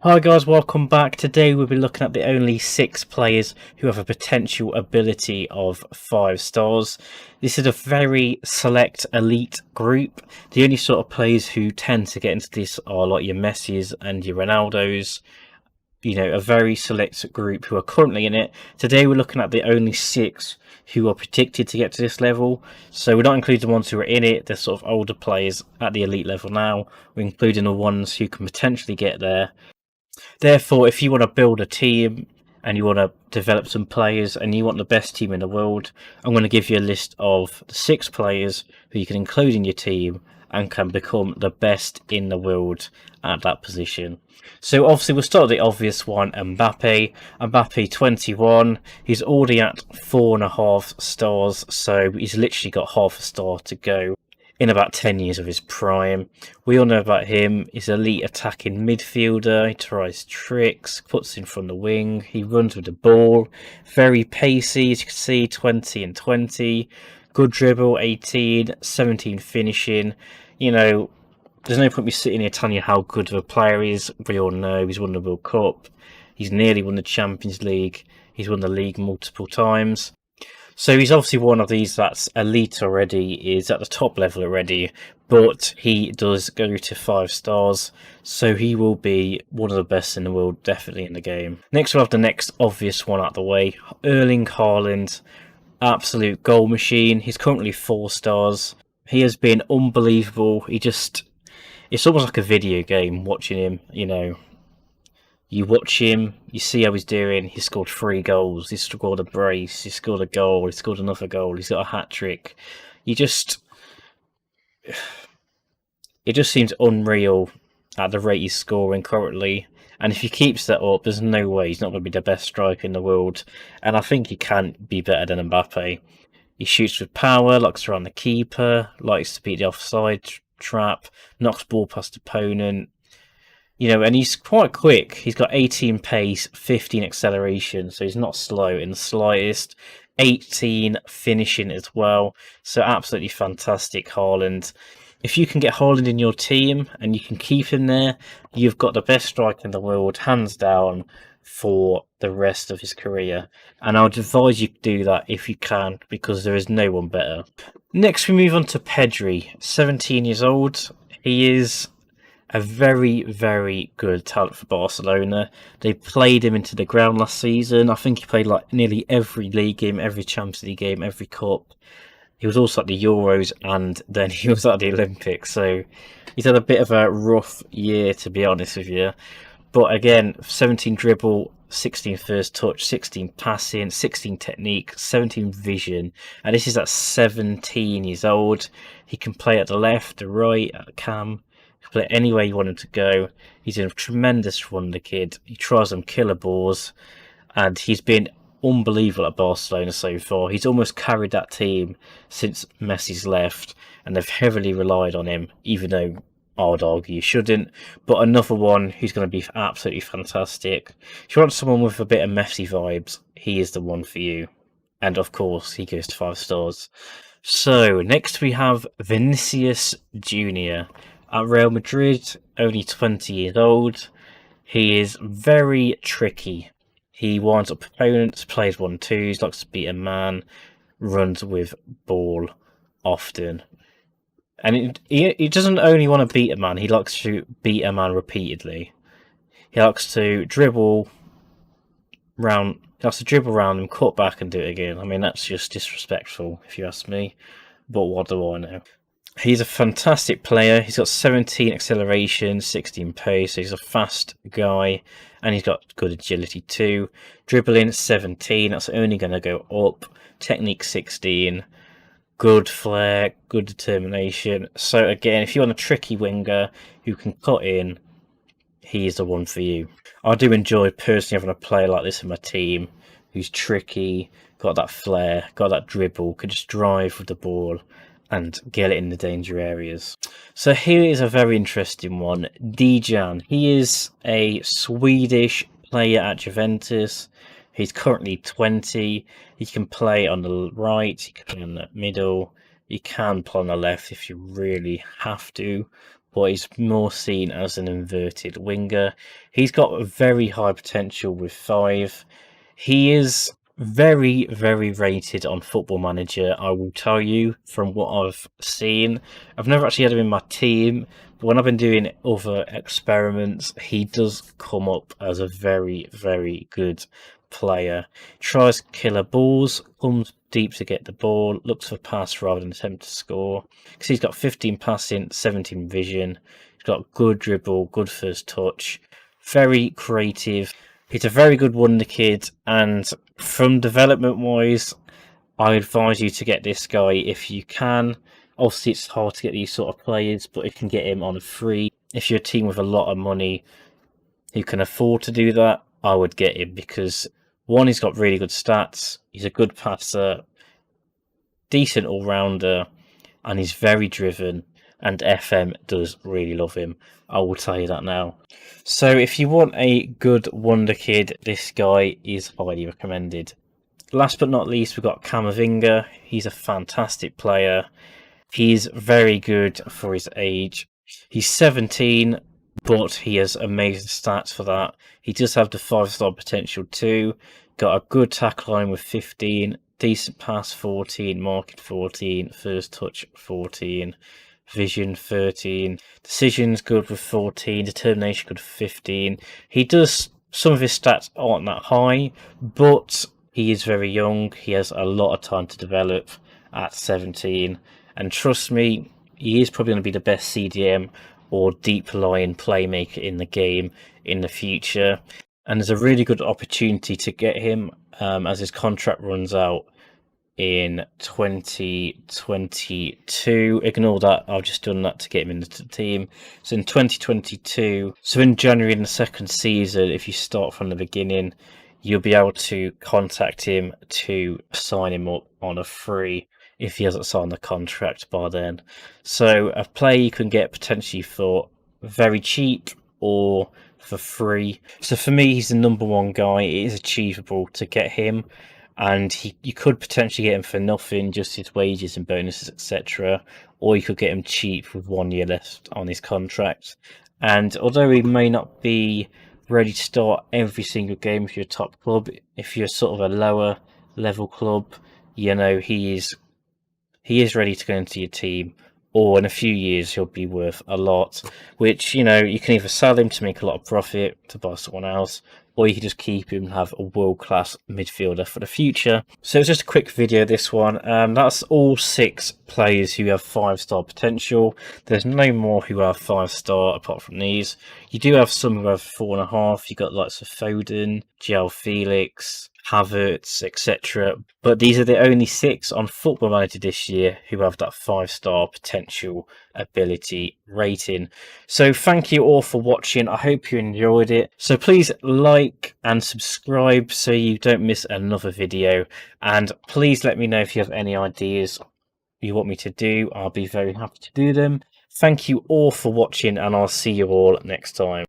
Hi guys, welcome back. Today we'll be looking at the only 6 players who have a potential ability of 5 stars. This is a very select elite group. The only sort of players who tend to get into this are like your Messis and your Ronaldos. You know, a very select group who are currently in it. Today we're looking at the only 6 who are predicted to get to this level. So we're not including the ones who are in it, they're sort of older players at the elite level now. We're including the ones who can potentially get there. Therefore, if you want to build a team and you want to develop some players and you want the best team in the world, I'm going to give you a list of the 6 players who you can include in your team and can become the best in the world at that position. So obviously we'll start with the obvious one, Mbappé. Mbappé 21, he's already at 4.5 stars, so he's literally got half a star to go in about 10 years of his prime. We all know about him. He's an elite attacking midfielder. He tries tricks, puts in from the wing. He runs with the ball. Very pacey, as you can see, 20 and 20. Good dribble, 18, 17 finishing. You know, there's no point me sitting here telling you how good of a player he is. We all know he's won the World Cup. He's nearly won the Champions League. He's won the league multiple times. So he's obviously one of these that's elite already, is at the top level already, but he does go to 5 stars, so he will be one of the best in the world, definitely in the game. Next we'll have the next obvious one out of the way, Erling Haaland, absolute goal machine. He's currently 4 stars. He has been unbelievable. It's almost like a video game watching him, you know. You watch him, you see how he's doing. He scored 3 goals. He scored a brace. He scored a goal. He scored another goal. He's got a hat trick. It just seems unreal at the rate he's scoring currently. And if he keeps that up, there's no way he's not going to be the best striker in the world. And I think he can be better than Mbappe. He shoots with power, likes around the keeper, likes to beat the offside trap, knocks ball past opponent. You know, and he's quite quick. He's got 18 pace, 15 acceleration, so he's not slow in the slightest. 18 finishing as well, so absolutely fantastic, Haaland. If you can get Haaland in your team and you can keep him there, you've got the best striker in the world, hands down, for the rest of his career. And I would advise you to do that if you can, because there is no one better. Next, we move on to Pedri, 17 years old. He is a very, very good talent for Barcelona. They played him into the ground last season. I think he played like nearly every league game, every Champions League game, every cup. He was also at the Euros and then he was at the Olympics. So he's had a bit of a rough year, to be honest with you. But again, 17 dribble, 16 first touch, 16 passing, 16 technique, 17 vision. And this is at 17 years old. He can play at the left, the right, at the cam. Play anywhere you want him to go. He's a tremendous wonder kid. He tries some killer balls, and he's been unbelievable at Barcelona so far. He's almost carried that team since Messi's left, and they've heavily relied on him, even though I would argue you shouldn't. But another one who's going to be absolutely fantastic. If you want someone with a bit of Messi vibes, he is the one for you. And of course, he goes to 5 stars. So next we have Vinicius Junior. At Real Madrid, only 20 years old. He is very tricky. He winds up opponents, plays 1-2s, likes to beat a man, runs with ball often. And he doesn't only want to beat a man, he likes to beat a man repeatedly. He likes to dribble round, and cut back and do it again. I mean, that's just disrespectful, if you ask me. But what do I know? He's a fantastic player. He's got 17 acceleration, 16 pace. So he's a fast guy, and he's got good agility too. Dribbling 17. That's only going to go up. Technique 16. Good flair, good determination. So again, if you want a tricky winger who can cut in, he is the one for you. I do enjoy personally having a player like this in my team, who's tricky, got that flair, got that dribble, can just drive with the ball and get it in the danger areas. So here is a very interesting one. Dejan. He is a Swedish player at Juventus. He's currently 20. He can play on the right. He can play on the middle. He can play on the left if you really have to. but he's more seen as an inverted winger. He's got a very high potential with 5. He is very, very rated on Football Manager, I will tell you, from what I've seen. I've never actually had him in my team, but when I've been doing other experiments, he does come up as a very, very good player. Tries killer balls, comes deep to get the ball, looks for pass rather than attempt to score. Because he's got 15 passing, 17 vision. He's got good dribble, good first touch, very creative. He's a very good wonder kid, and from development wise, I advise you to get this guy if you can. Obviously, it's hard to get these sort of players, but you can get him on a free. If you're a team with a lot of money who can afford to do that, I would get him because, one, he's got really good stats, he's a good passer, decent all-rounder, and he's very driven, and FM does really love him. I will tell you that now. So if you want a good wonder kid, this guy is highly recommended. Last but not least, we've got Camavinga. He's a fantastic player. He's very good for his age. He's 17, but he has amazing stats for that. He does have the 5-star potential too. Got a good tackle line with 15, decent pass 14, marking 14, first touch 14, vision 13, decisions good with 14, determination good with 15. He does, some of his stats aren't that high, but he is very young. He has a lot of time to develop at 17, and trust me, he is probably going to be the best CDM or deep line playmaker in the game in the future. And there's a really good opportunity to get him as his contract runs out in 2022. Ignore that, I've just done that to get him into the team. So in 2022, so in January in the second season, if you start from the beginning, you'll be able to contact him to sign him up on a free if he hasn't signed the contract by then. So a player you can get potentially for very cheap or for free. So for me, he's the number one guy. It is achievable to get him, and you could potentially get him for nothing, just his wages and bonuses, etc. Or you could get him cheap with 1 year left on his contract. And although he may not be ready to start every single game if you're a top club, if you're sort of a lower level club, you know, he is ready to go into your team, or in a few years he'll be worth a lot, which, you know, you can either sell him to make a lot of profit to buy someone else, or you can just keep him and have a world-class midfielder for the future. So it's just a quick video, this one. That's all 6 players who have 5-star potential. There's no more who have 5-star apart from these. You do have some who have 4.5. You got lots of Foden, João Felix, Havertz, etc. But these are the only 6 on Football Manager this year who have that 5-star potential ability rating. So thank you all for watching. I hope you enjoyed it. So please like and subscribe so you don't miss another video. And please let me know if you have any ideas you want me to do. I'll be very happy to do them. Thank you all for watching, and I'll see you all next time.